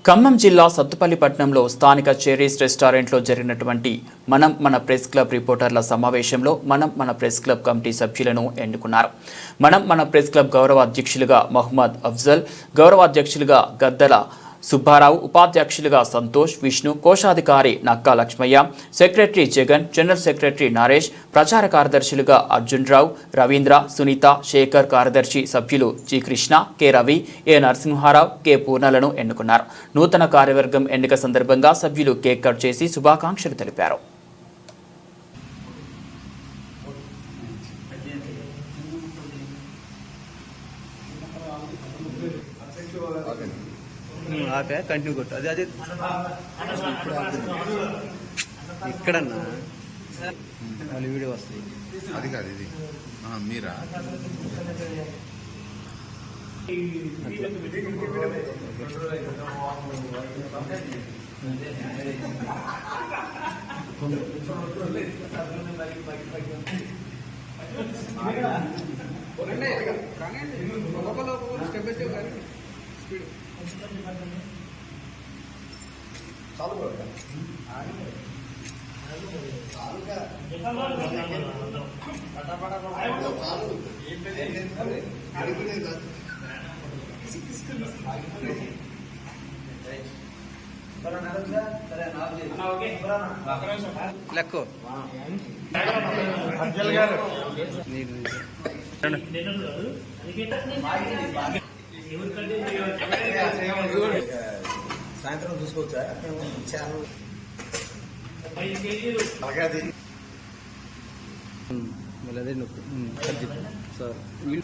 ఖమ్మం జిల్లా సత్తుపల్లి పట్టణంలో స్థానిక చెరీస్ రెస్టారెంట్లో జరిగినటువంటి మనం మన ప్రెస్ క్లబ్ రిపోర్టర్ల సమావేశంలో మనం మన ప్రెస్ క్లబ్ కమిటీ సభ్యులను ఎన్నుకున్నారు. మనం మన ప్రెస్ క్లబ్ గౌరవ అధ్యక్షులుగా మహమ్మద్ అఫ్జల్, గౌరవ అధ్యక్షులుగా గద్దల సుబ్బారావు, ఉపాధ్యక్షులుగా సంతోష్, విష్ణు, కోశాధికారి Nakka Lakshmaiah, secretary Jagan, general secretary Naresh, ప్రచార కార్యదర్శులుగా అర్జున్ రావు, రవీంద్ర, సునీత, శేఖర్, కార్యదర్శి సభ్యులు G Krishna, K Ravi, A Narasimharao, K పూర్ణలను ఎన్నుకున్నారు. నూతన కార్యవర్గం ఎన్నిక సందర్భంగా సభ్యులు కేక్ కట్ చేసి శుభాకాంక్షలు తెలిపారు. ఆపే కంటిన్యూ కొట్టు. అదే అదే ఇక్కడన్నా వాళ్ళు వీడియో వస్తాయి. అది కాదు, ఇది మీరా? లెక్కో సాయంత్రం చూసుకోవచ్చా? మళ్ళీ అదే నొక్కు సార్. మీరా